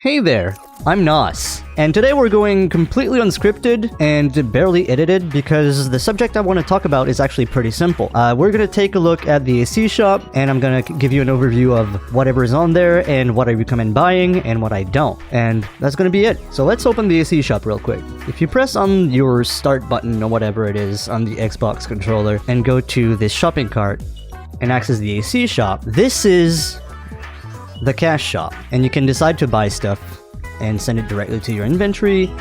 Hey there, I'm Nos, and today we're going completely unscripted and barely edited because the subject I want to talk about is actually pretty simple. We're going to take a look at the AC shop, and I'm going to give you an overview of whatever is on there and what I recommend buying and what I don't. And that's going to be it. So let's open the AC shop real quick. If you press on your start button or whatever it is on the Xbox controller and go to this shopping cart and access the AC shop, this is the cash shop, and you can decide to buy stuff and send it directly to your inventory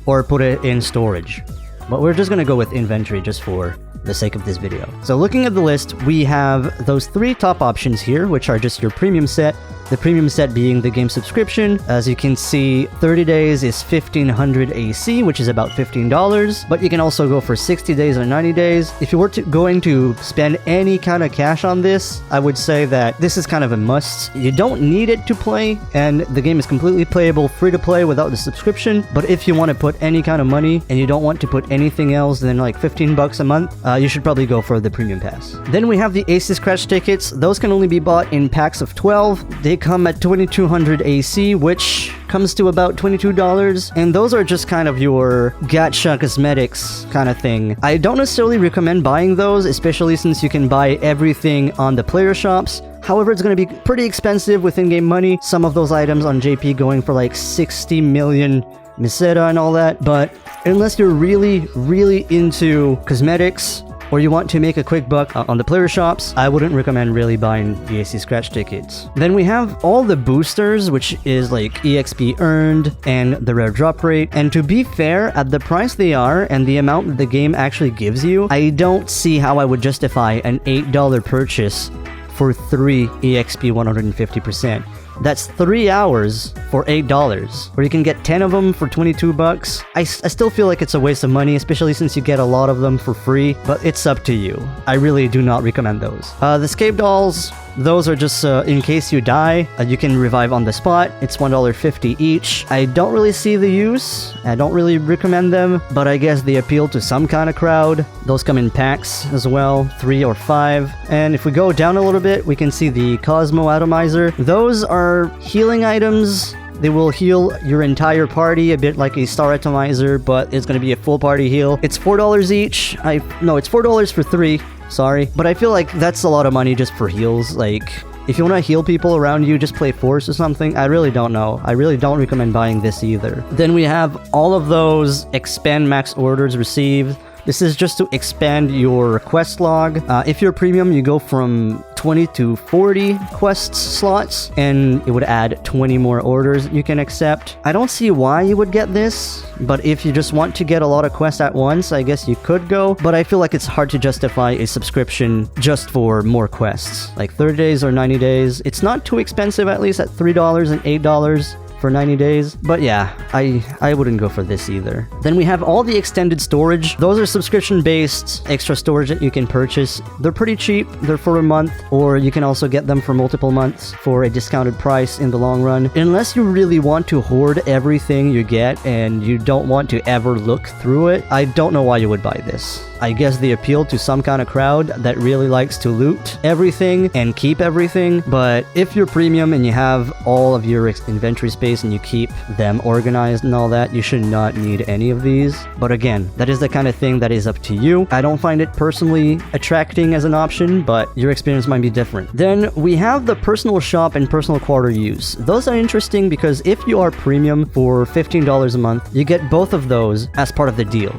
or put it in storage. But we're just gonna go with inventory just for the sake of this video. So looking at the list, we have those three top options here, which are just your premium set. The premium set being the game subscription. As you can see, 30 days is 1500 AC, which is about $15, but you can also go for 60 days or 90 days. If you were going to spend any kind of cash on this, I would say that this is kind of a must. You don't need it to play, and the game is completely playable, free to play without the subscription. But if you want to put any kind of money and you don't want to put anything else than like 15 bucks a month, you should probably go for the premium pass. Then we have the AC scratch tickets. Those can only be bought in packs of 12. They come at 2200 AC, which comes to about $22, and those are just kind of your gacha cosmetics kind of thing. I don't necessarily recommend buying those, especially since you can buy everything on the player shops. However, it's going to be pretty expensive with in-game money. Some of those items on JP going for like 60 million misera and all that, but unless you're really into cosmetics or you want to make a quick buck on the player shops, I wouldn't recommend really buying the AC scratch tickets. Then we have all the boosters, which is like EXP earned and the rare drop rate. And to be fair, at the price they are and the amount that the game actually gives you, I don't see how I would justify an $8 purchase for 3 EXP 150%. That's 3 hours for $8, or you can get 10 of them for 22 bucks. I still feel like it's a waste of money, especially since you get a lot of them for free, but it's up to you. I really do not recommend those. The escape dolls, those are just in case you die, you can revive on the spot. It's $1.50 each. I don't really see the use. I don't really recommend them, but I guess they appeal to some kind of crowd. Those come in packs as well, 3 or 5. And if we go down a little bit, we can see the Cosmo Atomizer. Those are healing items. They will heal your entire party, a bit like a Star Atomizer, but it's going to be a full party heal. It's $4 each. No, it's $4 for 3. Sorry. But I feel like that's a lot of money just for heals. Like, if you want to heal people around you, just play Force or something. I really don't know. I really don't recommend buying this either. Then we have all of those expand max orders received. This is just to expand your quest log. If you're premium, you go from 20 to 40 quest slots, and it would add 20 more orders you can accept. I don't see why you would get this, but if you just want to get a lot of quests at once, I guess you could go, but I feel like it's hard to justify a subscription just for more quests. Like 30 days or 90 days. It's not too expensive, at least at $3 and $8 for 90 days. But yeah, I wouldn't go for this either. Then we have all the extended storage. Those are subscription-based extra storage that you can purchase. They're pretty cheap. They're for a month, or you can also get them for multiple months for a discounted price in the long run. Unless you really want to hoard everything you get and you don't want to ever look through it, I don't know why you would buy this. I guess they appeal to some kind of crowd that really likes to loot everything and keep everything, but if you're premium and you have all of your inventory space and you keep them organized and all that, you should not need any of these. But again, that is the kind of thing that is up to you. I don't find it personally attracting as an option, but your experience might be different. Then we have the personal shop and personal quarter use. Those are interesting because if you are premium for $15 a month, you get both of those as part of the deal.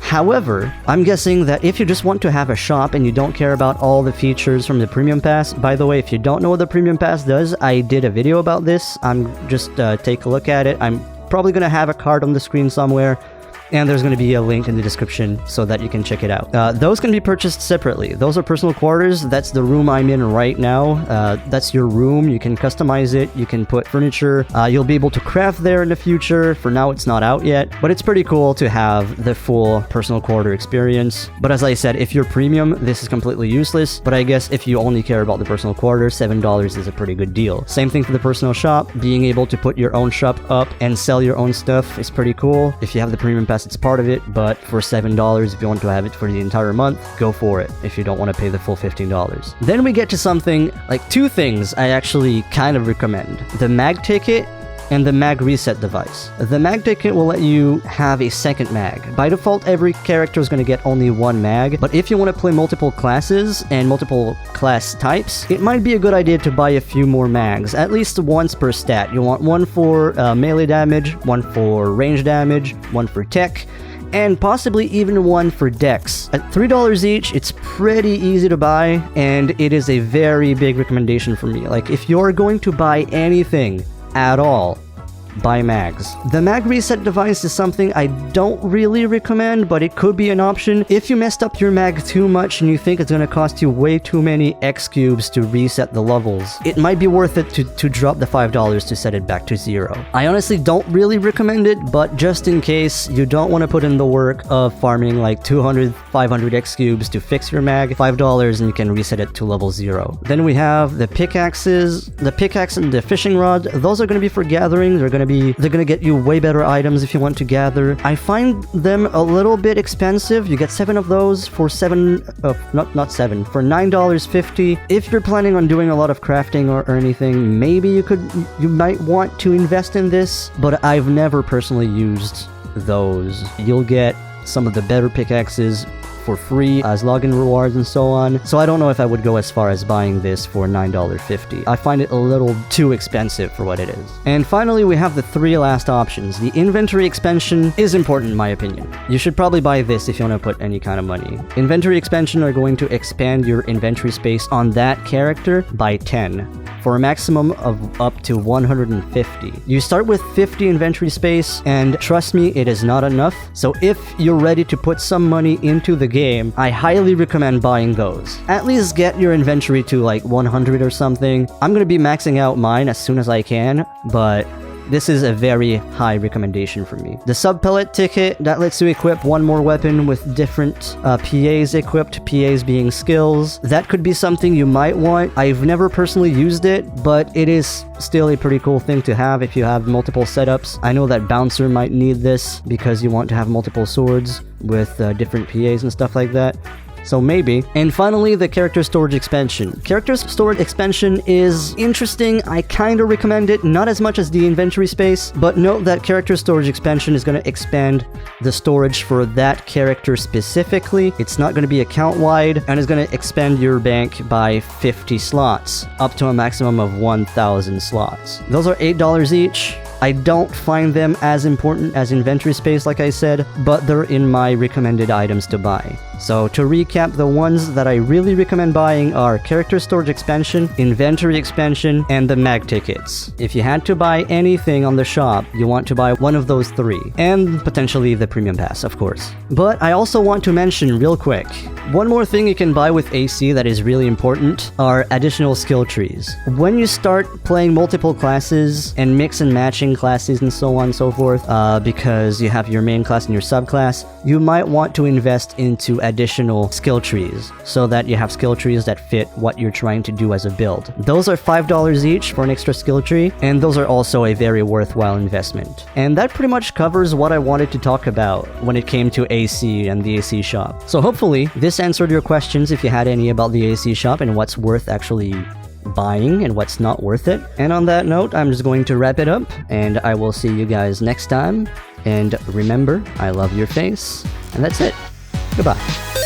However, I'm guessing that if you just want to have a shop and you don't care about all the features from the Premium Pass, by the way, if you don't know what the Premium Pass does, I did a video about this. Just take a look at it. I'm probably going to have a card on the screen somewhere, and there's going to be a link in the description so that you can check it out. Those can be purchased separately. Those are personal quarters. That's the room I'm in right now. That's your room. You can customize it. You can put furniture. You'll be able to craft there in the future. For now, it's not out yet, but it's pretty cool to have the full personal quarter experience. But as I said, if you're premium, this is completely useless. But I guess if you only care about the personal quarter, $7 is a pretty good deal. Same thing for the personal shop. Being able to put your own shop up and sell your own stuff is pretty cool. If you have the Premium Pass, it's part of it, but for $7, if you want to have it for the entire month, go for it if you don't want to pay the full $15. Then we get to something, like 2 things I actually kind of recommend. The mag ticket and the mag reset device. The mag ticket will let you have a second mag. By default, every character is going to get only one mag, but if you want to play multiple classes and multiple class types, it might be a good idea to buy a few more mags, at least once per stat. You want one for melee damage, one for range damage, one for tech, and possibly even one for dex. At $3 each, it's pretty easy to buy, and it is a very big recommendation for me. Like, if you're going to buy anything at all, buy mags. The mag reset device is something I don't really recommend, but it could be an option if you messed up your mag too much and you think it's going to cost you way too many X cubes to reset the levels. It might be worth it to drop the $5 to set it back to 0. I honestly don't really recommend it, but just in case you don't want to put in the work of farming like 200, 500 X cubes to fix your mag, $5 and you can reset it to level 0. Then we have the pickaxes. The pickaxe and the fishing rod, those are going to be for gathering. They're gonna get you way better items if you want to gather. I find them a little bit expensive. You get 7 of those for for $9.50. If you're planning on doing a lot of crafting or anything, maybe you might want to invest in this, but I've never personally used those. You'll get some of the better pickaxes for free as login rewards and so on. So I don't know if I would go as far as buying this for $9.50. I find it a little too expensive for what it is. And finally, we have the 3 last options. The inventory expansion is important in my opinion. You should probably buy this if you want to put any kind of money. Inventory expansion are going to expand your inventory space on that character by 10. For a maximum of up to 150. You start with 50 inventory space, and trust me, it is not enough. So if you're ready to put some money into the game, I highly recommend buying those. At least get your inventory to like 100 or something. I'm gonna be maxing out mine as soon as I can, but this is a very high recommendation for me. The sub-pellet ticket, that lets you equip one more weapon with different PAs equipped, PAs being skills. That could be something you might want. I've never personally used it, but it is still a pretty cool thing to have if you have multiple setups. I know that Bouncer might need this because you want to have multiple swords with different PAs and stuff like that. So maybe. And finally, the character storage expansion. Character storage expansion is interesting. I kind of recommend it, not as much as the inventory space, but note that character storage expansion is going to expand the storage for that character specifically. It's not going to be account-wide, and it's going to expand your bank by 50 slots, up to a maximum of 1,000 slots. Those are $8 each. I don't find them as important as inventory space, like I said, but they're in my recommended items to buy. So to recap, the ones that I really recommend buying are character storage expansion, inventory expansion, and the mag tickets. If you had to buy anything on the shop, you want to buy one of those 3, and potentially the premium pass, of course. But I also want to mention real quick, one more thing you can buy with AC that is really important are additional skill trees. When you start playing multiple classes and mix and matching classes and so on and so forth, because you have your main class and your subclass, you might want to invest into additional skill trees so that you have skill trees that fit what you're trying to do as a build. Those are $5 each for an extra skill tree, and those are also a very worthwhile investment. And that pretty much covers what I wanted to talk about when it came to AC and the AC shop. So hopefully this answered your questions if you had any about the AC shop and what's worth actually buying and what's not worth it. And on that note, I'm just going to wrap it up, and I will see you guys next time. And remember, I love your face, and that's it. Goodbye.